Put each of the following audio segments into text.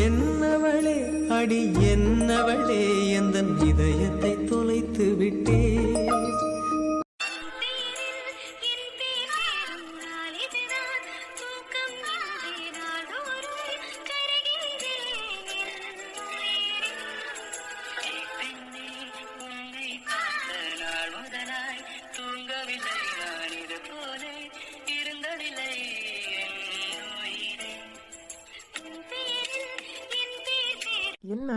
என்னவளே அடி என்னவளே எந்தன் இதயத்தை தொலைத்து விட்டே. என்ன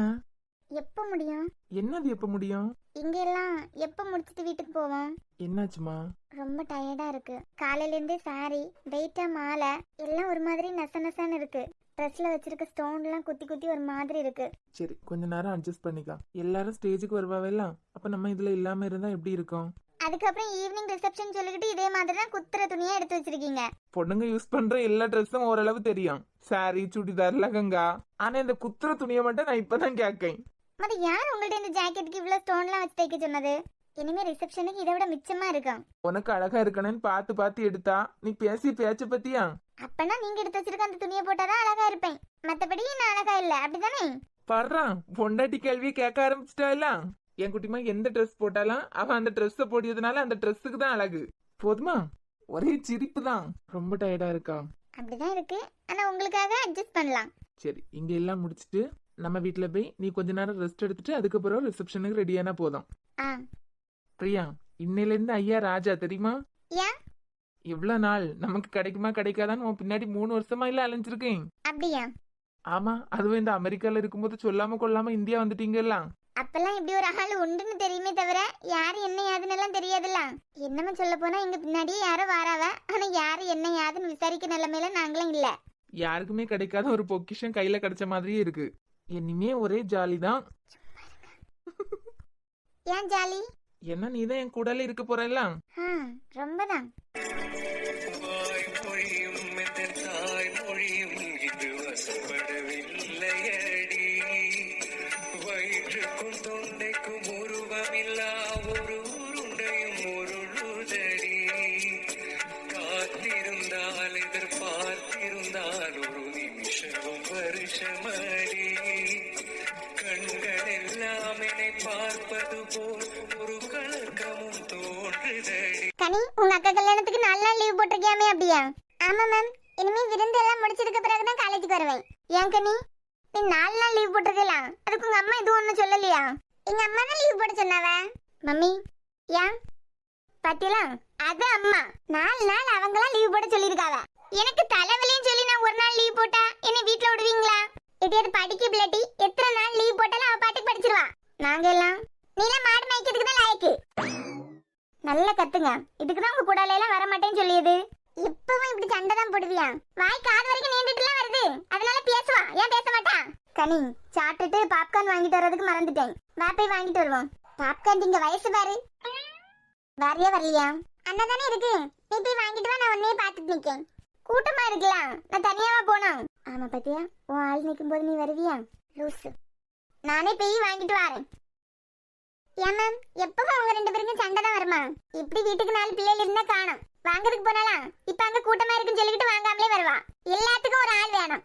எப்ப முடியும்? என்னது எப்ப முடியும்? இங்க எல்லாம் எப்ப முடிச்சிட்டு வீட்டுக்கு போவோம்? என்னாச்சுமா? ரொம்ப டயர்டா இருக்கு. காலையில இருந்தே சாரி, வெயிட்டா மாலை எல்லாம் ஒரு மாதிரி நச நசன்னு இருக்கு. ட்ரெஸ்ல வச்சிருக்க ஸ்டோன் எல்லாம் குத்தி குத்தி ஒரு மாதிரி இருக்கு. சரி, கொஞ்ச நேரம் அட்ஜஸ்ட் பண்ணிக்கலாம். எல்லாரும் ஸ்டேஜுக்கு வருவாவெல்லாம், அப்ப நம்ம இதுல இல்லாம இருந்தா எப்படி இருக்கும்? அதுக்கப்புறம் ஈவினிங் ரிசப்ஷன் சொல்லிக்கிட்டு இதே மாதிரி தான் குத்துற துணியா எடுத்து வச்சிருக்கீங்க. பொண்ணுங்க யூஸ் பண்ற எல்லா ட்ரெஸ்ஸும் ஓரளவு தெரியும். சாரி, சுடிதார், லெஹங்கா. ஆனா இந்த குத்துற துணியை மட்டும் நான் இப்பதான் கேட்கேன். மத்த யார் உங்கள்ட்ட இந்த ஜாக்கெட்டுக்கு இவ்வளவு ஸ்டோன்லாம் வச்சு தைக்க சொன்னது? இனிமே ரிசப்ஷனுக்கு இதை விட மிச்சமா இருக்கும். உனக்கு அழகா இருக்கணும்னு பார்த்து பார்த்து எடுத்தா நீ பேசி பேச்ச பத்தியா? அப்பனா நீங்க எடுத்து வச்சிருக்க அந்த துணியை போட்டாதான் அழகா இருப்பேன். மத்தபடி நான் அழகா இல்ல, அப்படிதானே? படுறான் பொண்டாட்டி கேள்வியை கேட்க ஆரம்பிச்சிட்டா. என் குட்டிமா எந்த ட்ரெஸ் போட்டாலும் அவன் அந்த ட்ரெஸ்ஸ போடியதுனால அந்த ட்ரெஸ்ஸுக்கு தான் அழகு. போதுமா? ஒரே சிரிப்பு தான். ரொம்ப டயர்டா இருக்கா? அப்படிதான் இருக்கு. ஆனா உங்களுக்காக அட்ஜஸ்ட் பண்ணலாம். சரி, இங்க எல்லாம் முடிச்சிட்டு நம்ம வீட்டுல போய் நீ கொஞ்ச நேரம் ரெஸ்ட் எடுத்துட்டு அதுக்கப்புறம் ரிசப்ஷனுக்கு ரெடியானா போதும். பிரியா, இன்னையில இருந்து ஐயா ராஜா தெரியுமா? எவ்வளவு நாள் நமக்கு கிடைக்குமா கிடைக்காதான்னு உன் பின்னாடி 3 வருஷமா இல்ல அலைஞ்சிருக்கேன். அப்படியா? ஆமா, அதுவும் இந்த அமெரிக்கால இருக்கும்போது சொல்லாம கொள்ளாம இந்தியா வந்துட்டீங்கல்ல. அப்பெல்லாம் இப்படி ஒரு ஆள் உண்டுன்னு தெரியுமே தவிர யாரு என்ன யாதுன்னு எல்லாம் தெரியாதுல்ல. என்னமா சொல்ல போனா எங்க பின்னாடியே யாரோ வாராவ. ஆனா யாரு என்ன யாதுன்னு விசாரிக்க நிலைமையில நாங்களும் இல்ல. யாருக்குமே கிடைக்காத ஒரு பொக்கிஷம் கையில கிடைச்ச மாதிரியே இருக்கு. இனிமே ஒரே ஜாலி தான். ஏன் ஜாலி? என்ன நீதான் என் கூடல இருக்க போறல. ரொம்பதான். கனி, உங்க அக்கா கல்யாணத்துக்கு 4 நாள் லீவ் போட்டிருக்கியாமே, அப்படியா? ஆமா மேம். இனிமே விருந்து எல்லாம் முடிச்சதுக்கு பிறகுதான் காலேஜுக்கு வருவேன். ஏன் கனி, நீ 4 நாள் லீவ் போட்டிருக்கலாம். அதுக்கு உங்க அம்மா எதுவும் ஒண்ணும் சொல்லலையா? எங்க அம்மா தான் லீவ் போட சொன்னாவ. மம்மி, ஏன் பாத்தீங்களா? அது அம்மா 4 நாள் அவங்களாம் லீவ் போட சொல்லியிருக்காவ. எனக்கு தலைவலியும் சொல்லி நான் ஒரு நாள் லீவ் போட்டா என்னை வீட்டுல விடுவீங்களா? எட்டியாவது படிக்க பிள்ளாட்டி எத்தனை நாள் லீவ் போட்டாலும் அவ பாட்டுக்கு படிச்சிருவா. நாங்க எல்லாம் நீலாம் மாடு மேய்க்கிறதுக்கு தான் லாயக்கு. நல்லா கத்துங்க. இதுக்குதான் உங்க கூடால எல்லாம் வர மாட்டேன்னு சொல்லியது. இப்பவும் இப்படி சண்டை தான் போடுவியா? வாய் காது வரைக்கும் நீண்டுட்டுலாம் வருது. அதனால பேசுவா. ஏன் பேச மாட்டா? கனி, சாப்பிட்டுட்டு பாப்கார்ன் வாங்கிட்டு வர்றதுக்கு மறந்துட்டேன். வா போய் வாங்கிட்டு வருவோம். பாப்கார்ன் இங்க வயசு பாரு. வரையா வரலையா? அண்ணா தானே இருக்கு. நீ போய் வாங்கிட்டு வா, நான் உன்னையே பாத்துட்டு நிக்கேன். கூட்டமா இருக்கலாம், நான் தனியாவா போனோம். ஆமா பாத்தியா, உன் ஆள் நிக்கும் போது நீ வருவியா? லூசு. நானே போய் வாங்கிட்டு வரேன். ஏன் மேம், எப்பவும் அவங்க 2 பேருக்கும் சண்டை தான் வருமா? இப்படி வீட்டுக்கு 4 பிள்ளைகள் இருந்தா காணும். வாங்குறதுக்கு போனாலாம் இப்ப அங்க கூட்டமா இருக்குன்னு சொல்லிக்கிட்டு வாங்காமலே வருவா. எல்லாத்துக்கும் ஒரு ஆள் வேணும்.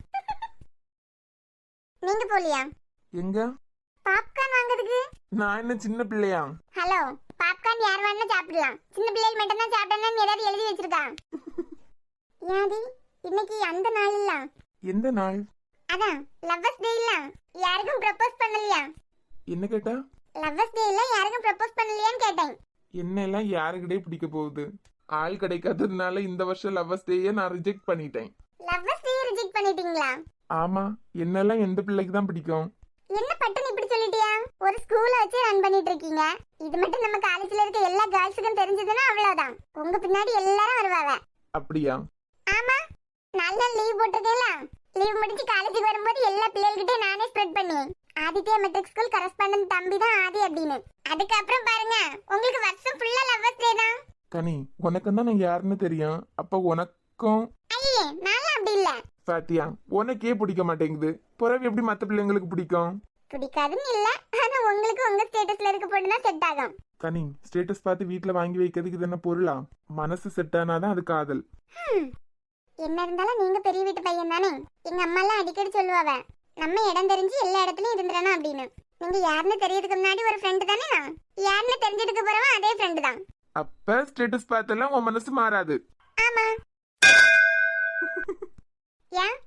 நீங்க போலியா? எங்க? பாப்கார்ன் வாங்குறதுக்கு. நான் என்ன சின்ன பிள்ளையா? ஹலோ, பாப்கார்ன் யார் வேணா சாப்பிடலாம். சின்ன பிள்ளைகள் மட்டும் தான் சாப்பிடணும்னு ஏதாவது எழுதி வச்சிருக்கா? யாதி, இன்னைக்கு அந்த நாள் இல்ல. எந்த நாள்? அதான் லவ்வர்ஸ் டே இல்ல. யாருக்கும் ப்ரப்போஸ் பண்ணலையா? என்ன கேட்டா? லவ்வர்ஸ் டே இல்ல, யாருக்கும் ப்ரப்போஸ் பண்ணலையான்னு கேட்டேன். என்ன எல்லாம் யாருக்கிட்டே பிடிக்க போகுது? ஆள் கிடைக்காததுனால இந்த வருஷம் லவ்வர்ஸ் டேயே நான் ரிஜெக்ட் பண்ணிட்டேன். லவ்வர்ஸ் டே ரிஜெக்ட் பண்ணிட்டீங்களா? ஆமா, என்னெல்லாம் எந்த பிள்ளைக்கு தான் பிடிக்கும்? என்ன பட்டுன்னு இப்படி சொல்லிட்டியா? ஒரு ஸ்கூல வச்சு ரன் பண்ணிட்டு இருக்கீங்க. இது மட்டும் நம்ம காலேஜ்ல இருக்க எல்லா கேர்ள்ஸுக்கும் தெரிஞ்சதுன்னா அவ்வளவுதான். உங்க பின்னாடி எல்லாரும் வருவாங்க. அப்படியா? ஆமா, 4 நாள் லீவ் போட்டிருக்கேன்ல. லீவ் முடிஞ்சு காலேஜுக்கு வரும்போது எல்லா பிள்ளைகிட்டே நானே ஸ்ப்ரெட் பண்ணுவேன். ஆதித்யா மெட்ரிக் ஸ்கூல் கரஸ்பாண்டன்ட் தம்பி தான் ஆதி அப்படின்னு. அதுக்கப்புறம் பாருங்க, உங்களுக்கு வருஷம் ஃபுல்லா லவ்வர்ஸ் டே தான். கனி, உனக்கு தான் நான் யாருன்னு தெரியும். அப்ப உனக்கும்? ஐயே, நான் அப்படி இல்ல. பாத்தியா, உனக்கே பிடிக்க மாட்டேங்குது. பிறகு எப்படி மத்த பிள்ளைங்களுக்கு பிடிக்கும்? பிடிக்காதுன்னு இல்ல, ஆனா உங்களுக்கு உங்க ஸ்டேட்டஸ்ல இருக்க பொண்ணு செட் ஆகும். கனி, ஸ்டேட்டஸ் பார்த்து வீட்ல வாங்கி வைக்கிறதுக்கு இது என்ன பொருளா? மனசு செட் ஆனாதான் அது காதல். என்ன இருந்தாலும் நீங்க பெரிய வீட்டு பையன் தானே. எங்க அம்மா எல்லாம் அடிக்கடி சொல்லுவாவ, நம்ம இடம் தெரிஞ்சு எல்லா இடத்துலயும் இருந்துடணும் அப்படின்னு. நீங்க யாருன்னு தெரியறதுக்கு முன்னாடி ஒரு ஃப்ரெண்டு தானே நான். யாருன்னு தெரிஞ்சதுக்கு அப்புறமா அதே ஃப்ரெண்டு தான். அப்ப ஸ்டேட்டஸ் பார்த்தெல்லாம் உன் மனசு மாறாது. ஆமா. ஏன்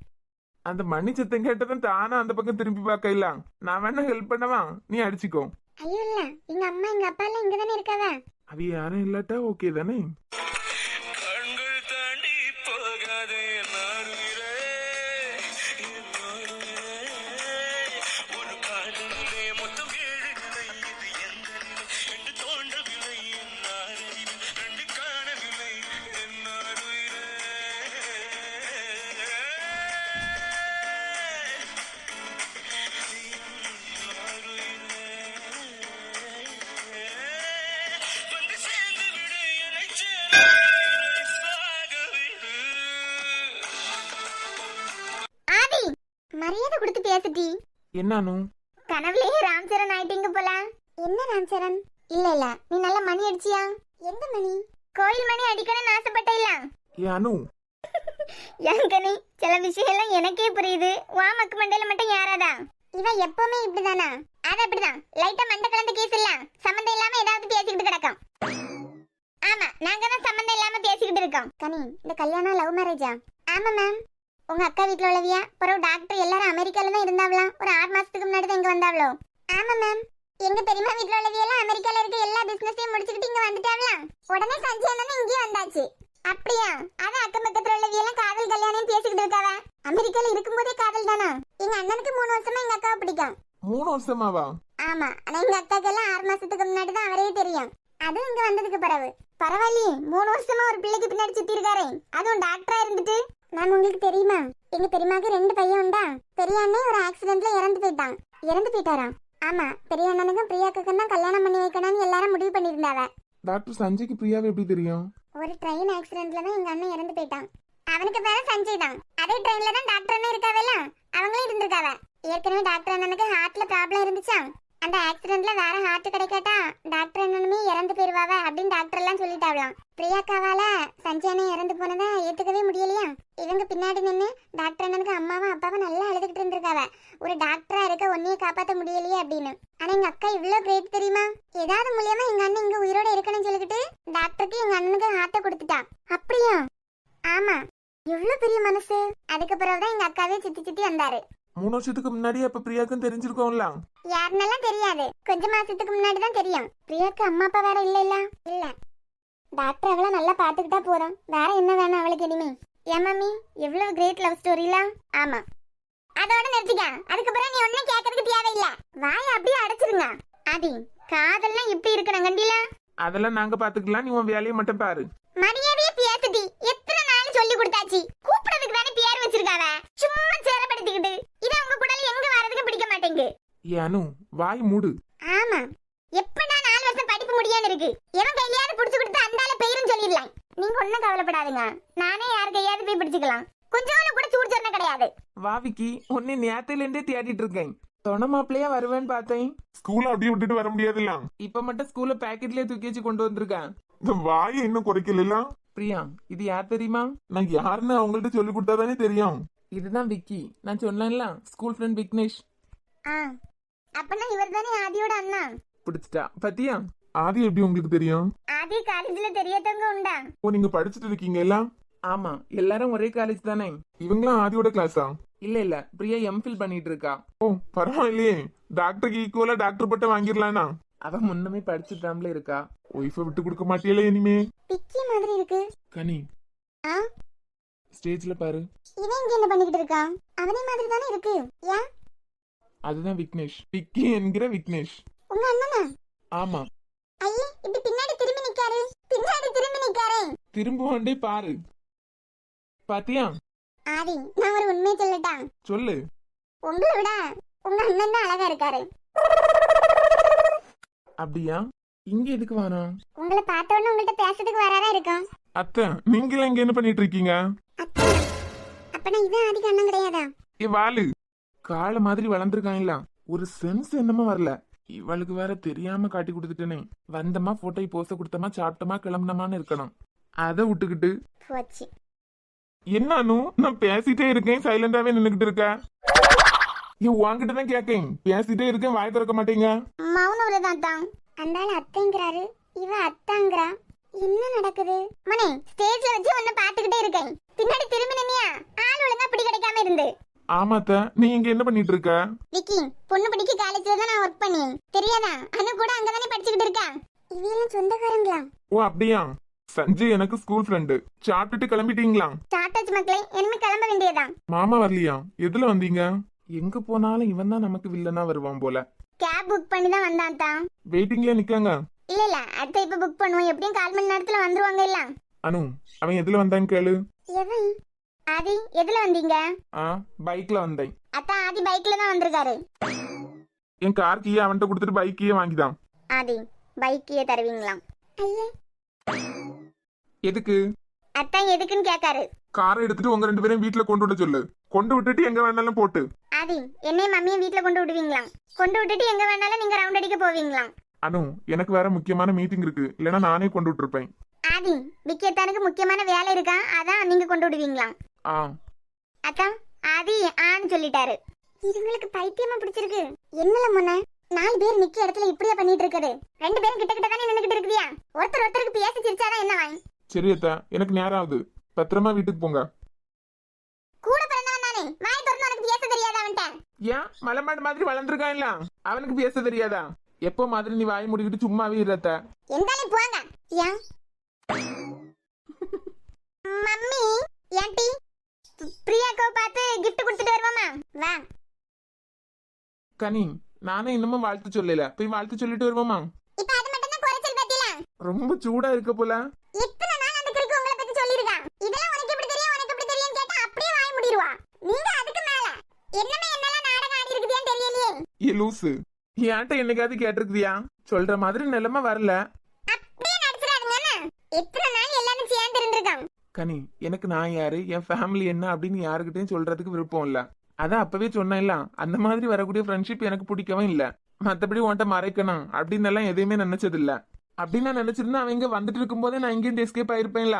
அந்த மணி சத்தம் கேட்டதும் தானா அந்த பக்கம் திரும்பி பார்க்கல. நான் வேணா ஹெல்ப் பண்ணவா, நீ அடிச்சுக்கோ. ஐயோ இல்ல, எங்க அம்மா எங்க அப்பா எல்லாம் இங்க தானே இருக்காவ. அது யாரும் இல்லாட்டா ஓகே தானே. மரியாதை கொடுத்து பேசிட்டி. என்னானு கனவுலயே ராம்சரண் ஆயிட்டீங்க போல. என்ன ராம்சரண்? இல்ல இல்ல, நீ நல்ல மணி அடிச்சியா? எந்த மணி? கோயில் மணி அடிக்கணும்னு ஆசைப்பட்ட இல்ல? யானு யாங்கனி, சில விஷயம் எல்லாம் எனக்கே புரியுது. வா மக்கு மண்டையில மட்டும் யாராதா? இவ எப்பவுமே இப்படிதானா? அது அப்படிதான். லைட்டா மண்டை கலந்த கேஸ் இல்ல, சம்பந்தம் இல்லாம ஏதாவது பேசிக்கிட்டு கிடக்கும். ஆமா, நாங்க தான் சம்பந்தம் இல்லாம பேசிக்கிட்டு இருக்கோம். கனி, இந்த கல்யாணம் லவ் மேரேஜா? ஆமா மேம். உங்க அக்கா வீட்ல உள்ளவியா அப்புறம் டாக்டர் எல்லாரும் அமெரிக்கால தான் இருந்தாவலாம். ஒரு 6 மாசத்துக்கு முன்னாடி தான் இங்க வந்தாவளோ? ஆமா மேம். எங்க பெரியம்மா வீட்ல உள்ளவியெல்லாம் அமெரிக்கால இருக்க எல்லா பிசினஸையும் முடிச்சுக்கிட்டு இங்க வந்துட்டாவலாம். உடனே சஞ்சய் அண்ணனும் இங்கே வந்தாச்சு. அப்படியா? அதான் அக்கம் பக்கத்துல உள்ளவியெல்லாம் காதல் கல்யாணம் பேசிக்கிட்டு இருக்காவ. அமெரிக்கால இருக்கும்போதே காதல் தானா? எங்க அண்ணனுக்கு 3 வருஷமா எங்க அக்காவை பிடிக்கும். 3 வருஷமாவா? ஆமா, ஆனா எங்க அக்காக்கு எல்லாம் 6 மாசத்துக்கு முன்னாடி தான் அவரே தெரியும். அதுவும் இங்க வந்ததுக்கு பிறகு. பரவாயில்லையே, 3 வருஷமா ஒரு பிள்ளைக்கு பின்னாடி சுத்தி இருக்காரே, அதுவும் டாக்டரா இருந்துட்டு. நான் உங்களுக்கு தெரியுமா, எங்க பெரியமாக்கு 2 பையன் உண்டா. பெரிய அண்ணன் ஒரு ஆக்சிடென்ட்ல இறந்து போயிட்டான். இறந்து போயிட்டாரா? ஆமா, பெரிய அண்ணனுக்கும் பிரியாக்குக்கும் தான் கல்யாணம் பண்ணி வைக்கணும்னு எல்லாரும் முடிவு பண்ணியிருந்தாவ. டாக்டர் சஞ்சய்க்கு பிரியாவை எப்படி தெரியும்? ஒரு ட்ரெயின் ஆக்சிடென்ட்ல தான் எங்க அண்ணன் இறந்து போயிட்டான். அவனுக்கு பேர சஞ்சய் தான். அதே ட்ரெயின்ல தான் டாக்டர் அண்ணன் இருக்காவல, அவங்களும் இருந்திருக்காவ. ஏற்கனவே டாக்டர் அண்ணனுக்கு ஹார்ட்ல ப்ராப்ளம் இருந்துச்சா. அந்த ஆக்சிடென்ட்ல வேற ஹார்ட் கிடைக்காட்டா டாக்டர் அண்ணனுமே இறந்து போயிருவாவ அப்படின்னு டாக்டர் எல்லாம் சொல்லிட்டாவலாம். பிரியாக்காவால சஞ்சய் அண்ணன் இறந்து போனதை ஏத்துக்கவே முடியலையா. இவங்க பின்னாடி நின்று டாக்டர் அண்ணனுக்கு அம்மாவும் அப்பாவும் நல்லா அழுதுகிட்டு இருந்திருக்காவ. ஒரு டாக்டரா இருக்க ஒன்னையே காப்பாத்த முடியலையே அப்படின்னு. ஆனா எங்க அக்கா இவ்வளவு கிரேட் தெரியுமா? ஏதாவது மூலியமா எங்க அண்ணன் இங்க உயிரோட இருக்கணும்னு சொல்லிக்கிட்டு டாக்டருக்கு எங்க அண்ணனுக்கு ஹார்ட்டை கொடுத்துட்டா. அப்படியா? ஆமா, எவ்வளவு பெரிய மனசு. அதுக்கப்புறம் தான் எங்க அக்காவே சுத்தி சுத்தி வந்தாரு. 3 வருஷத்துக்கு முன்னாடி அப்ப பிரியாக்கும் தெரிஞ்சிருக்கோம்ல. யாருன்னெல்லாம் தெரியாது, கொஞ்ச மாசத்துக்கு முன்னாடி தான் தெரியும். பிரியாக்கு அம்மா அப்பா வேற இல்ல இல்ல. டாக்டர் அவளை நல்லா பாத்துக்கிட்டா போறோம், வேற என்ன வேணும் அவளுக்கு இனிமே. ஏன் மம்மி, எவ்வளவு கிரேட் லவ் ஸ்டோரில. ஆமா, அதோட நிறுத்திக்க. அதுக்கப்புறம் நீ ஒன்னும் கேட்கறதுக்கு தேவையில்லை. வாய அப்படியே அடைச்சிருங்க. ஆதி, காதல்லாம் இப்படி இருக்கணும் கண்டில. அதெல்லாம் நாங்க பாத்துக்கலாம், நீ உன் வேலையை மட்டும் பாரு. மரியாதையே பேசுதி. எத்தனை நாள் சொல்லி கொடுத்தாச்சு, கூப்பிடுறதுக்கு தானே பேர் வச்சிருக்காவ. சும்மா சேரப்படுத்திக்கிட்டு இத உங்க கூடல எங்க வரதுக்கு பிடிக்க மாட்டேங்குது. ஏனு வாய் மூடு. ஆமா, எப்படா 4 வருஷம் படிப்பு முடியாம இருக்கு. எவன் கையிலாவது புடிச்சு கொடுத்து அந்தால பெயரும் சொல்லிடலாம். நீங்க ஒண்ணும் கவலைப்படாதீங்க, நானே யார் கையாவது போய் பிடிச்சுக்கலாம். கொஞ்சம் கூட சூடு சொன்ன கிடையாது. வாவிக்கு உன்னை நேரத்துல இருந்தே தேடிட்டு இருக்கேன். தொண மாப்பிள்ளையா வருவேன்னு பார்த்தேன். ஸ்கூல அப்படியே விட்டுட்டு வர முடியாதுல்ல. இப்ப மட்டும் ஸ்கூல்ல பேக்கெட்லயே தூக்கி வச்சு கொண்டு வந்திருக்கேன். இந்த வாயை இன்னும் குறைக்கல. பிரியா, இது யார் தெரியுமா? நான் யாருன்னு அவங்கள்ட்ட சொல்லி கொடுத்தாதானே தெரியும். இதுதான் விக்கி, நான் சொன்னேன்ல, ஸ்கூல் ஃப்ரெண்ட் விக்னேஷ். அப்பனா இவர் தானே ஆதியோட அண்ணா. பிடிச்சிட்டா பத்தியா? ஆதி எப்படி உங்களுக்கு தெரியும்? ஆதி காலேஜ்ல தெரியத்தவங்க உண்டா? ஓ, நீங்க படிச்சுட்டு இருக்கீங்க எல்லாம்? ஆமா, எல்லாரும் ஒரே காலேஜ் தானே. இவங்களாம் ஆதியோட கிளாஸா? இல்ல பிரியா எம்ஃபில் பண்ணிட்டு இருக்கா. ஓ பரவாயில்லையே, டாக்டருக்கு ஈக்குவலா டாக்டர் பட்டம் வாங்கிடலானா? அவ முன்னமே படிச்சுட்டாம்ல இருக்கா. ஒய்ஃபை விட்டு கொடுக்க மாட்டீங்களே இனிமே. பிக்கி மாதிரி இருக்கு. கனி, ஸ்டேஜ்ல பாரு. இவன் இங்க என்ன பண்ணிக்கிட்டு இருக்கான்? அவனே மாதிரி தானே இருக்கு. ஏன்? அதுதான் விக்னேஷ், விக்கி என்கிற விக்னேஷ். உங்க அண்ணனா? ஆமா. ஐயே, இப்படி பின்னாடி திரும்பி நிக்காரு. பின்னாடி திரும்பி நிக்காரே. திரும்புவாண்டே பாரு. பாத்தியா? ஆதி, நான் ஒரு உண்மையை சொல்லட்டா? சொல்லு. உங்களை விட உங்க அண்ணன் தான் அழகா இருக்காரு. அப்படியா? இங்க எதுக்கு வாரா? உங்களை பார்த்த உடனே உங்கள்ட்ட பேசுறதுக்கு வராரா இருக்கும். அத்தை, நீங்க இங்க என்ன பண்ணிட்டு இருக்கீங்க? அப்பனா இது ஆதிக்கு அண்ணன் கிடையாதா? ஏ வாலு, கால மாதிரி வளர்ந்துருக்காங்களா, ஒரு சென்ஸ் என்னமோ வரல. இவளுக்கு வேற தெரியாம காட்டி கொடுத்துட்டேனே. வந்தமா போட்டோ போஸ்ட கொடுத்தமா சாப்பிட்டமா கிளம்புனமான்னு இருக்கணும். அதை விட்டுக்கிட்டு போச்சு. என்னானு நான் பேசிட்டே இருக்கேன், சைலண்டாவே நின்னுகிட்டு இருக்க. உன்கிட்ட தான் கேட்கேன், பேசிட்டே இருக்கேன், வாய் திறக்க மாட்டீங்க. மௌன விரதம் தான். அந்த ஆள் அத்தைங்கிறாரு, இவ அத்தாங்கிறா. என்ன நடக்குது? மணி ஸ்டேஜ்ல வச்சு உன்னை பாத்துக்கிட்டே இருக்கேன். பின்னாடி திரும்பி நின்னியா ஆள் ஒழுங்கா பிடி கிடைக்காம இருந்து. ஆமாத்த, நீ இங்க என்ன பண்ணிட்டு இருக்க? விக்கி, பொண்ணு படிக்க காலேஜ்ல தான் நான் ஒர்க் பண்ணேன். தெரியாதா? அனு கூட அங்கதானே படிச்சுக்கிட்டு இருக்கா. இவெல்லாம் சொந்தக்காரங்களா? ஓ அப்படியா? சஞ்சய் எனக்கு ஸ்கூல் ஃப்ரெண்டு. சாப்பிட்டுட்டு கிளம்பிட்டீங்களா? சாட்டாச்சு மக்களே, இனிமே கிளம்ப வேண்டியதா. மாமா வரலையா? எதுல வந்தீங்க? எங்க போனாலும் இவன் தான் நமக்கு வில்லனா வருவான் போல. கேப் புக் பண்ணி தான் வந்தான் தான். வெயிட்டிங்ல நிக்காங்க. இல்ல இல்ல, அடுத்த இப்ப புக் பண்ணுவோம். எப்படியும் 1/4 மணி நேரத்துல வந்துருவாங்க. இல்ல அனு, அவன் எதுல வந்தான்னு கேளு. எவன்? ஆதி, எதுல வந்தீங்க? பைக்ல வந்தேன். அத்தா ஆதி பைக்ல தான் வந்திருக்காரு. என் கார் கீயை அவன்கிட்ட கொடுத்துட்டு பைக் கீயை வாங்கிதான். ஆதி, பைக்கியே தருவீங்களாம்? ஐயே, எதுக்கு? அத்தான் எதுக்குன்னு கேட்காரு. காரை எடுத்துட்டு உங்க 2 பேரையும் வீட்டுல கொண்டு விட சொல்லு. கொண்டு விட்டுட்டு எங்க வேணாலும் போட்டு. ஆதி, என்னையும் மம்மியும் வீட்டுல கொண்டு விடுவீங்களாம். கொண்டு விட்டுட்டு எங்க வேணாலும் நீங்க ரவுண்ட் அடிக்க போவீங்களாம். அனு, எனக்கு வேற முக்கியமான மீட்டிங் இருக்கு, இல்லைன்னா நானே கொண்டு விட்டுருப்பேன். ஆதி, விக்கெத்தானுக்கு முக்கியமான வேலை இருக்கா, அதான் நீங்க கொண்டு விடுவீங்களாம். அத்தான் ஆதி ஆன்னு சொல்லிட்டாரு. இதுங்களுக்கு பைத்தியமா பிடிச்சிருக்கு. என்னல முன்ன 4 பேர் நிக்க இடத்துல இப்படியா பண்ணிட்டு இருக்குது? 2 பேரும் கிட்ட கிட்ட தானே நின்னுகிட்டு இருக்குதியா? ஒருத்தர் ஒருத்தருக்கு பேசி சிரிச்சாதான் என்ன வாங்க. சரி அத்தா, எனக்கு நேரம் ஆகுது, பத்திரமா வீட்டுக்கு போங்க. கூட பிறந்தவன் தானே, வாய் திறந்து உனக்கு பேச தெரியாதா அவன்ட்ட? ஏன் மலமாடு மாதிரி வளர்ந்துருக்கான்ல, அவனுக்கு பேச தெரியாதா? எப்போ மாதிரி நீ வாய் முடிக்கிட்டு சும்மாவே இருத்த. எந்தாலும் போங்க. ஏன் மம்மி ஏன்டி பிரியாக்கோ பார்த்து gift கொடுத்துட்டு வருவாமா? வா. கனி, நானே இன்னமும் வாழ்த்து சொல்லல, போய் வாழ்த்து சொல்லிட்டு வருவோமா? இப்ப அது மட்டும் தான் குறைச்சல் பத்தில. ரொம்ப சூடா இருக்க போல. இத்தனை நாள் அந்த கிறுக்கு உங்களை பத்தி சொல்லிருக்கான். இதெல்லாம் உனக்கு எப்படி தெரியும், உனக்கு எப்படி தெரியும் கேட்டா அப்படியே வாய் மூடிடுவா. நீங்க அதுக்கு மேல என்னமே என்னெல்லாம் நாடகம் ஆடி இருக்குதியான்னு தெரியலையே. ஏ லூசு, ஏன்ட்ட என்னைக்காவது கேட்டிருக்கியா? சொல்ற மாதிரி நிலைமை வரல. அப்படியே நடிச்சிராதுங்க. இத்தனை நாள் எல்லாரும் சேர்ந்து இருந்திருக்கான். கனி, எனக்கு நான் யாரு, என் ஃபேமிலி என்ன அப்படின்னு யாருக்கிட்டையும் சொல்றதுக்கு விருப்பம் இல்ல. அதான் அப்பவே சொன்னேன்ல, அந்த மாதிரி வரக்கூடிய ஃப்ரெண்ட்ஷிப் எனக்கு பிடிக்கவும் இல்ல. மத்தபடி உன்கிட்ட மறைக்கணும் அப்படின்னு எல்லாம் எதையுமே நினைச்சது இல்ல. அப்படின்னு நான் நினைச்சிருந்தா அவங்க வந்துட்டு இருக்கும் போதே நான் இங்கேயும் எஸ்கேப் ஆயிருப்பேன்ல.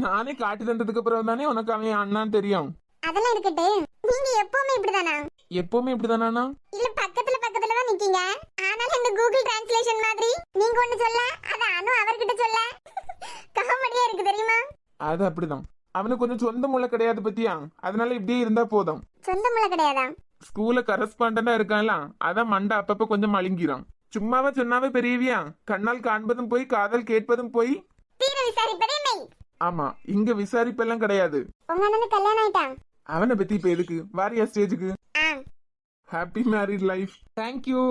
நானே காட்டி தந்ததுக்கு அப்புறம் தானே உனக்கு அவன் அண்ணான்னு தெரியும். அதெல்லாம் இருக்கட்டு, நீங்க எப்பவுமே இப்படிதானா? எப்பவுமே இப்படிதானா? இல்ல பக்கத்துல பக்கத்துல தான் நிக்கீங்க. ஆனாலும் இந்த கூகுள் டிரான்ஸ்லேஷன் மாதிரி நீங்க ஒண்ணு சொல்ல, அத அனு அவர்கிட்ட சொல்ல காமெடியா இருக்கு தெரியுமா? அது அப்படிதான். அவனுக்கு கொஞ்சம் சொந்த முள்ள கிடையாது பத்தியா, அதனால இப்படியே இருந்தா போதும். சொந்த முள்ள கிடையாதா? ஸ்கூல்ல கரஸ்பாண்டா இருக்கான்ல, அதான் மண்டை அப்பப்ப கொஞ்சம் மழுங்கிறான். சும்மாவா சொன்னாவே பெரியவியா? கண்ணால் காண்பதும் போய் காதல் கேட்பதும் போய் தீர விசாரிப்பதே மெய். ஆமா, இங்க விசாரிப்பெல்லாம் கிடையாது. உங்க அண்ணனுக்கு கல்யாணம் ஆயிட்டா? அவனை பத்தி இப்ப எதுக்கு? வாரியா ஸ்டேஜுக்கு. ஆ, ஹாப்பி மேரிட் லைஃப். தேங்க்யூ.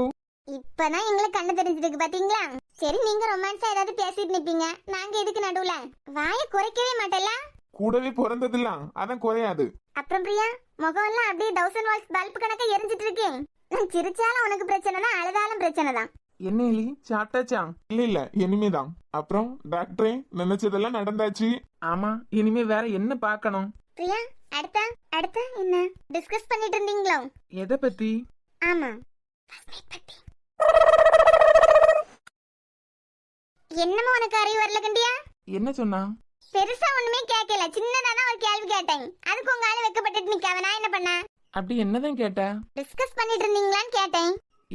இப்பதான் எங்களுக்கு கண்ணு தெரிஞ்சிருக்கு பாத்தீங்களா? சரி, நீங்க ரொமான்ஸா ஏதாவது பேசிட்டு நிப்பீங்க, நாங்க எதுக்கு நடுவுல? வாய குறைக்கவே மாட்டேல. கூடவே பிறந்ததில்ல, அதான் குறையாது. அப்புறம் பிரியா, முகம் எல்லாம் அப்படியே 1000 வாட்ஸ் பல்ப் கணக்கா எரிஞ்சிட்டு இருக்கேன். நான் சிரிச்சாலும் உனக்கு பிரச்சனை தான், அழுதாலும் பிரச்சனை தான். என்ன எலி, சாப்பிட்டாச்சா? இல்ல இனிமேதான். அப்புறம் டாக்டரே, நினைச்சதெல்லாம் நடந்தாச்சு. ஆமா, இனிமே வேற என்ன பார்க்கணும்? பிரியா, அடுத்த அடுத்த என்ன டிஸ்கஸ் பண்ணிட்டு இருந்தீங்களோ? எதை பத்தி? ஆமா, என்னமோ உனக்கு அறிவு வரல கண்டியா? என்ன சொன்னா? பெருசா ஒண்ணுமே கேட்கல, சின்னதா தான் ஒரு கேள்வி கேட்டேன். அதுக்கு உங்க ஆளு வெக்கப்பட்டு நிக்காம நான் என்ன பண்ண? அப்படி என்னதான் கேட்ட? டிஸ்கஸ் பண்ணிட்டு இருந்தீங்களான்னு கேட்டேன்.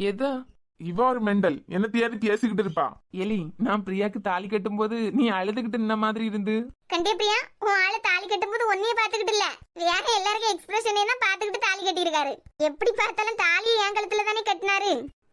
எதா? இவ ஒரு மெண்டல், என்னத்தையாவது பேசிக்கிட்டு இருப்பா. எலி, நான் பிரியாக்கு தாலி கட்டும் போது நீ அழுதுகிட்டு நின்ன மாதிரி இருந்து. கண்டிப்பா பிரியா, உன் ஆளு தாலி கட்டும் போது ஒன்னையே பாத்துக்கிட்டு இல்ல, வேற எல்லாருக்கும் எக்ஸ்பிரஷனே தான் பாத்துக்கிட்டு தாலி கட்டி இருக்காரு. எப்படி பார்த்தாலும் தாலியை என் கழுத்துல தானே கட்டினாரு.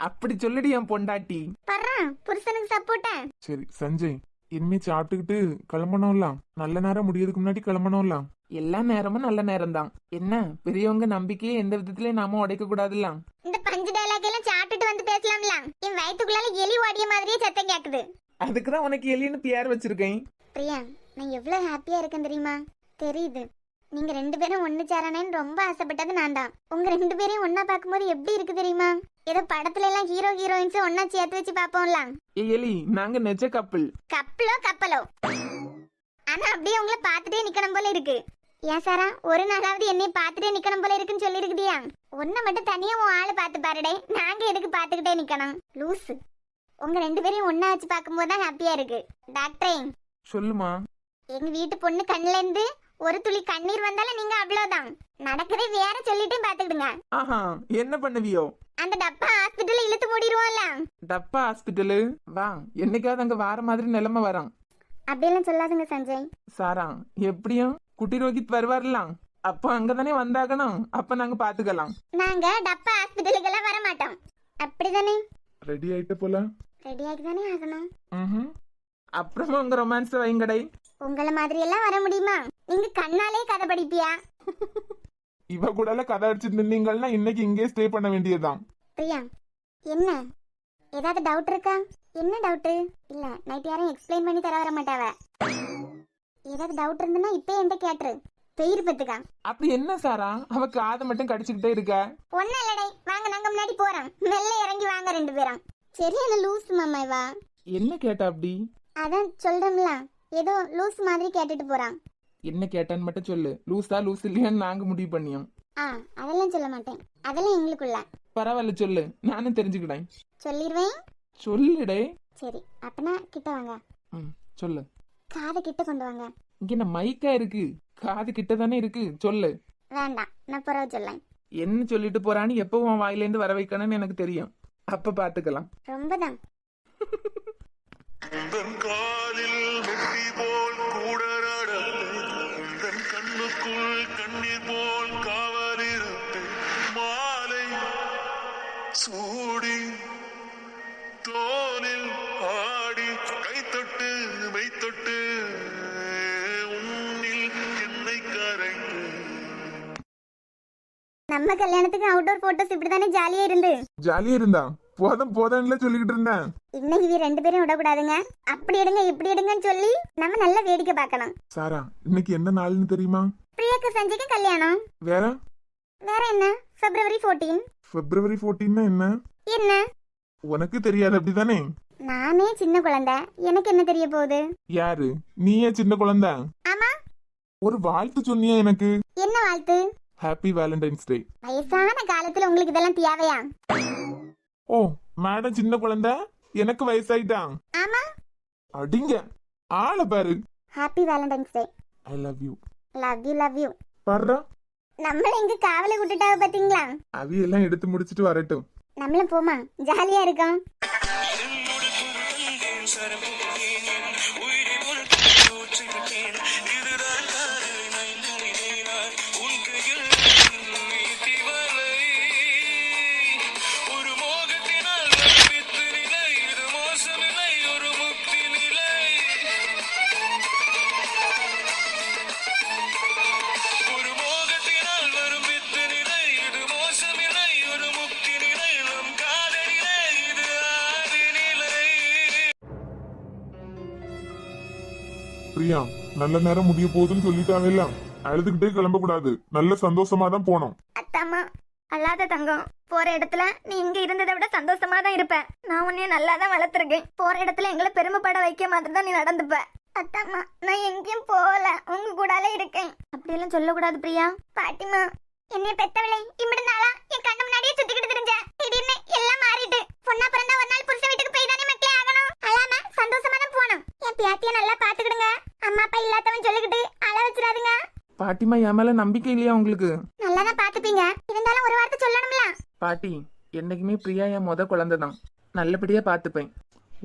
அப்படி சொல்லடி என் பொண்டாட்டி. பர்றா, புருஷனுக்கு சப்போர்ட்டா? சரி சஞ்சய், இனிமே சாப்பிட்டுக்கிட்டு கிளம்பணும்ல. நல்ல நேரம் முடியறதுக்கு முன்னாடி கிளம்பணும்ல. எல்லா நேரமும் நல்ல நேரம் தான். என்ன பெரியவங்க நம்பிக்கையே எந்த விதத்திலயும் நாம உடைக்க கூடாதுல்ல. இந்த பஞ்சு டைலாக் எல்லாம் சாப்பிட்டுட்டு வந்து பேசலாம்ல. என் வயித்துக்குள்ளால எலி ஓடிய மாதிரியே சத்தம் கேக்குது. அதுக்குதான் உனக்கு எலின்னு பேர் வச்சிருக்கேன். பிரியா, நான் எவ்வளவு ஹாப்பியா இருக்கேன் தெரியுமா? தெரியுது. நீங்க 2 பேரும் ஒண்ணு சேரணும்னு ரொம்ப ஆசைப்பட்டது நான் தான். உங்க 2 பேரையும் ஒன்னா பாக்கும்போது எப்படி இருக்கு தெரியுமா? ஏதோ படத்துல எல்லாம் ஹீரோ ஹீரோயின்ஸ் ஒன்னா சேர்த்து வச்சு பாப்போம்ல. எலி, நாங்க நெஜ கப்பல். கப்பலோ கப்பலோ, ஆனா அப்படியே உங்களை பாத்துட்டே நிக்கணும் போல இருக்கு. ஏன் சாரா, ஒரு நாளாவது என்னை பாத்துட்டே நிக்கணும் போல இருக்குன்னு சொல்லி இருக்குதியா? ஒன்ன மட்டும் தனியா உன் ஆளு பாத்து பாருடே, நாங்க எதுக்கு பாத்துக்கிட்டே நிக்கணும்? லூசு. உங்க 2 பேரையும் ஒன்னா வச்சு பாக்கும்போது தான் ஹாப்பியா இருக்கு. டாக்டரே, சொல்லுமா. எங்க வீட்டு பொண்ணு கண்ணுல இருந்து ஒரு துளி கண்ணீர் வந்தாலும் நீங்க அவ்வளவுதான். நடக்கவே வேற சொல்லிட்டே பாத்துக்கிடுங்க. ஆஹா, என்ன பண்ணுவியோ? அந்த டப்பா ஹாஸ்பிட்டல் இழுத்து மூடிடுவோம்ல. டப்பா ஹாஸ்பிட்டலு வா, என்னைக்காவது அங்க வார மாதிரி நிலைமை வரான். அப்படியெல்லாம் சொல்லாதுங்க சஞ்சய். சாரா, எப்படியும் குட்டி ரோஹித் வருவார்லாம், அப்போ அங்கதானே வந்தாகணும். அப்ப நாங்க பாத்துக்கலாம். நாங்க டப்பா ஹாஸ்பிட்டலுக்கெல்லாம் வர மாட்டோம். அப்படிதானே? ரெடி ஆயிட்டு போல. ரெடி ஆகி தானே ஆகணும். அப்புறமா உங்க ரொமான்ஸ் வைங்கடை. உங்கள மாதிரி எல்லாம் வர முடியுமா? நீங்க கண்ணாலே கதை படிப்பியா? இவ கூட கதை அடிச்சுட்டு இருந்தீங்கன்னா இன்னைக்கு இங்கே ஸ்டே பண்ண வேண்டியதுதான். பிரியா, என்ன ஏதாவது டவுட் இருக்கா? என்ன டவுட்? இல்ல நைட் யாரும் எக்ஸ்பிளைன் பண்ணி தர வர மாட்டாவ. ஏதாவது டவுட் இருந்துன்னா இப்ப என்கிட்ட கேட்டுரு. பெயிர் பத்துக்கா. அப்படி என்ன சாரா, அவ காதை மட்டும் கடிச்சுக்கிட்டே இருக்க? ஒன்னும் இல்லடை, வாங்க நாங்க முன்னாடி போறோம். மெல்ல இறங்கி வாங்க 2 பேரும். சரியான லூஸ் மாமா இவா. என்ன கேட்டா அப்படி? அதான் சொல்றோம்ல, ஏதோ லூஸ் மாதிரி கேட்டுட்டு போறான். என்ன கேட்டான்னு மட்டும் சொல்லு. லூஸா லூஸ் இல்லையான்னு நாங்க முடிவு பண்ணியோம். அதெல்லாம் சொல்ல மாட்டேன், அதெல்லாம் எங்களுக்குள்ள. பரவாயில்ல சொல்லு, நானும் தெரிஞ்சுக்கிட்டேன். சொல்லிடுவேன். சொல்லுடே. சரி, அப்பனா கிட்ட வாங்க. சொல்லு. காதை கிட்ட கொண்டு வாங்க. இங்க என்ன மைக்கா இருக்கு? காது கிட்ட தானே இருக்கு, சொல்லு. வேண்டாம், நான் பிறகு சொல்லேன். என்ன சொல்லிட்டு போறான்னு எப்போ உன் வாயிலேருந்து வர வைக்கணும்னு எனக்கு தெரியும். அப்ப பாத்துக்கலாம். ரொம்பதான். காலில் மெட்டி போல் கூட தன் கண்ணுக்குள் கண்ணீர் போல் காவலிருப்பேன். மாலை சூடி தோலில் ஆடி கைத்தொட்டு மெய்த்தொட்டு உன்னில் என்னை கரைத்து. நம்ம கல்யாணத்துக்கு அவுட்டோர் போட்டோஸ் இப்படிதானே ஜாலியா இருந்து. ஜாலியா இருந்தா போதும்ல சொல்லிக்கிட்டு இருந்தேன். இன்னைக்கு இவ 2 பேரும் விடக்கூடாதுங்க. அப்படி எடுங்க இப்படி எடுங்கன்னு சொல்லி நம்ம நல்ல வேடிக்கை பார்க்கணும். சாரா, இன்னைக்கு என்ன நாள்னு தெரியுமா? பிரியாக்கு சஞ்சய்க்கு கல்யாணம். வேற என்ன? February 14. February 14 என்ன? என்ன உனக்கு தெரியாது அப்படிதானே? நானே சின்ன குழந்தை, எனக்கு என்ன தெரிய போகுது? யாரு நீயே சின்ன குழந்தை? ஆமா. ஒரு வாழ்த்து சொன்னியா எனக்கு? என்ன வாழ்த்து? ஹாப்பி வேலண்டைன்ஸ் டே. வயசான காலத்துல உங்களுக்கு இதெல்லாம் தேவையா? ஓ, மேடம் சின்ன குழந்தை, எனக்கு வயசாயிட்டான். ஆமா. அடிங்க ஆளை பாரு. Happy Valentine's day. I love you. Love you. பாருடா, நம்மள எங்க காவலை விட்டுட்டாவ பாத்தீங்களா? அவியெல்லாம் எடுத்து முடிச்சிட்டு வரட்டும். நம்மளும் போமா, ஜாலியா இருக்கோம். பிரியா, நல்ல நேரம் முடிய போகுதுன்னு சொல்லிட்டாங்கல்ல, அழுதுகிட்டே கிளம்ப கூடாது. நல்ல சந்தோஷமா தான் போனோம். அத்தாமா, அல்லாத தங்கம், போற இடத்துல நீ இங்க இருந்ததை விட சந்தோஷமா தான் இருப்ப. நான் உன்னைய நல்லா தான் வளர்த்துருக்கேன். போற இடத்துல எங்களை பெருமைப்பட வைக்க மாதிரி தான் நீ நடந்துப்ப. அத்தாமா, நான் எங்கேயும் போகல, உங்க கூடாலே இருக்கேன். அப்படியெல்லாம் சொல்லக்கூடாது பிரியா. பாட்டிமா, என்னைய பெத்தவளை இப்படி நாளா என் கண்ணு முன்னாடியே சுத்திக்கிட்டு தெரிஞ்ச. திடீர்னு எல்லாம் மாறிட்டு பொண்ணா பிறந்தா ஒரு நாள் புருஷ வீட்டுக்கு போய் தானே மக்களே ஆகணும். அழாம சந்தோஷமா தான் போகணும். என் பியாத்திய நல்லா பாத்துக்கிடுங்க. அம்மா அப்பா இல்லாதவன் சொல்லிக்கிட்டு அழ வச்சிடாதுங்க. பாட்டிமா, என் மேல நம்பிக்கை இல்லையா உங்களுக்கு? நல்லாதான் பாத்துப்பீங்க, இருந்தாலும் ஒரு வார்த்தை சொல்லணும்ல. பாட்டி, என்னைக்குமே பிரியா என் முத குழந்தை தான். நல்லபடியா பாத்துப்பேன்.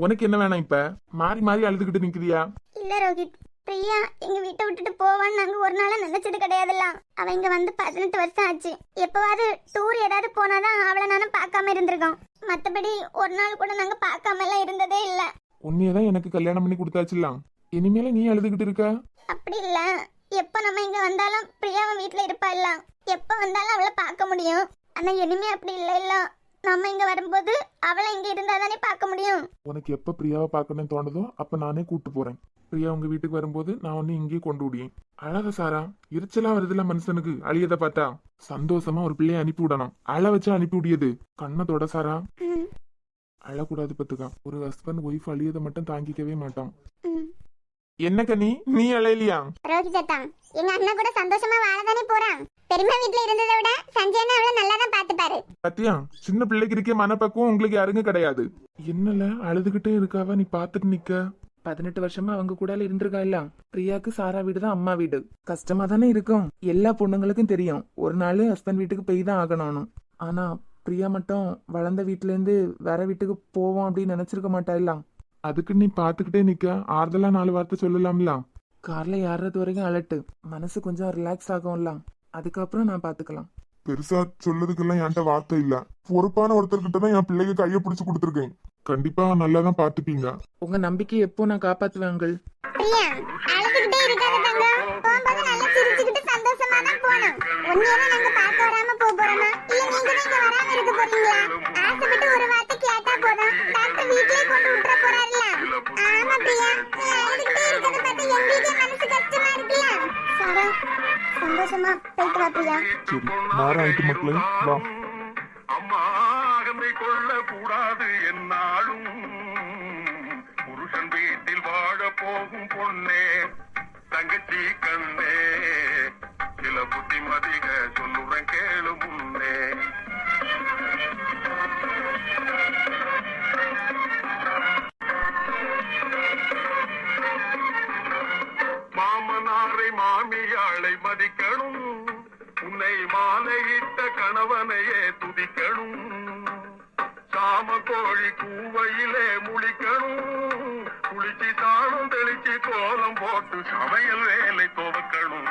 உனக்கு என்ன வேணாம்? இப்ப மாறி மாறி அழுதுகிட்டு நிக்கிறியா? இல்ல ரோஹித், பிரியா எங்க வீட்டை விட்டுட்டு போவான்னு நாங்க ஒரு நாளா நினைச்சது கிடையாதுல்ல. அவ இங்க வந்து 18 வருஷம் ஆச்சு. எப்பவாவது டூர் ஏதாவது போனாதான் அவளை நானும் பார்க்காம இருந்திருக்கோம். மத்தபடி ஒரு நாள் கூட நாங்க பார்க்காம எல்லாம் இருந்ததே இல்ல. உன்னையதான் எனக்கு கல்யாணம் பண்ணி கொடுத்தாச்சுலாம். இனிமேல நீ அழுதுகிட்டு இருக்க? அப்படி இல்ல, எப்ப நம்ம இங்க வந்தாலும் பிரியாவை வீட்டுல இருப்பா இல்ல. எப்ப வந்தாலும் அவளை பார்க்க முடியும். ஆனா இனிமே அப்படி இல்ல இல்ல. நம்ம இங்க வரும்போது அவளை இங்க இருந்தாதானே பார்க்க முடியும். உனக்கு எப்ப பிரியாவை பார்க்கணும்னு தோணுதோ அப்ப நானே கூட்டு போறேன். பிரியா உங்க வீட்டுக்கு வரும்போது நான் ஒன்னு இங்கேயே கொண்டு விடியேன். அழகா சாரா, எரிச்சலா வருதுல மனுஷனுக்கு அழியத பார்த்தா. சந்தோஷமா ஒரு பிள்ளைய அனுப்பி விடணும். அழ வச்சா அனுப்பி விடியது. கண்ணத்தோட சாரா, அழக்கூடாது பத்துக்கா. ஒரு ஹஸ்பண்ட் ஒய்ஃப் அழியத மட்டும் தாங்கிக்கவே மாட்டான். என்ன கனி, நீ அழையலையா? ரோஹிதா, எங்க அண்ணன் கூட சந்தோஷமா வாழதானே போறான். பெரியமா வீட்டுல இருந்ததை விட சஞ்சயனை அவளை நல்லா தான் பாத்துப்பாரு. பத்தியா, சின்ன பிள்ளைக்கு இருக்க மனப்பக்குவம் உங்களுக்கு யாருங்க கிடையாது. என்னல அழுதுகிட்டே இருக்காவ, நீ பாத்துட்டு நிக்க. 18 வருஷமா அவங்க கூட இருந்திருக்கா இல்ல. பிரியாக்கு சாரா வீடு தான் அம்மா வீடு. கஷ்டமா தானே இருக்கும், எல்லா பொண்ணுங்களுக்கும் தெரியும். ஒரு நாள் ஹஸ்பண்ட் வீட்டுக்கு போய் தான் ஆகணும். ஆனா பிரியா மட்டும் வளர்ந்த வீட்டுல இருந்து வேற வீட்டுக்கு போவோம் அப்படின்னு நினைச்சிருக்க மாட்டா இல்ல. அதுக்கு நீ பாத்துக்கிட்டே நிக்க, ஆறுதலா 4 வார்த்தை சொல்லலாம்ல. கார்ல ஏறது வரைக்கும் அலட்டு, மனசு கொஞ்சம் ரிலாக்ஸ் ஆகும்ல. அதுக்கப்புறம் நான் பாத்துக்கலாம். பெருசா சொல்லதுக்கெல்லாம் என்கிட்ட வார்த்தை இல்ல. பொறுப்பான ஒருத்தர்கிட்ட தான் என் பிள்ளைக்கு கையை பிடிச்சு கொடுத்துருக்கேன். கண்டிப்பா நல்லா தான் பாத்துப்பீங்க. உங்க நம்பிக்கை எப்போ நான் காப்பாத்துவேன் அங்கிள். பிரியா அழுதுகிட்டே இருக்காத தங்கம். போகும்போது நல்லா சிரிச்சுக்கிட்டு சந்தோஷமா தான் போகணும். உன்னையே நாங்க பார்க்க வராம போறோமா, இல்ல நீங்க வராம இருக்க போறீங்களா? ஆசைப்பட்டு ஒரு வார்த்தை கேட்டா போதும், டாக்டர் வீட்லயே கொண்டு விட்டுற போறாருல. ஆமா பிரியா, நீ அழுதுகிட்டே இருக்கறத பார்த்து எங்களுக்கே மனசு கஷ்டமா இருக்குல்ல. சாரா சந்தோஷமா போயிட்டு வா பிரியா. சரி, நேரம் ஆயிட்டு மக்களே, வா. அம்மா அகமை கொள்ள கூடாது என்னாலும் புருஷன் வீட்டில் வாழ போகும் பொண்ணே தங்கச்சி கண்ணே சில புத்திமதிக சொல்லுறேன் கேளு முன்னே. மாமனாரை மாமியாளை மதிக்கணும், உன்னை மாலையிட்ட கணவனையே துதிக்கணும், சாம கோழி கூவையிலே முழிக்கணும், குளிச்சு தானும் தெளிச்சு கோலம் போட்டு சமையல் வேலை துவக்கணும்.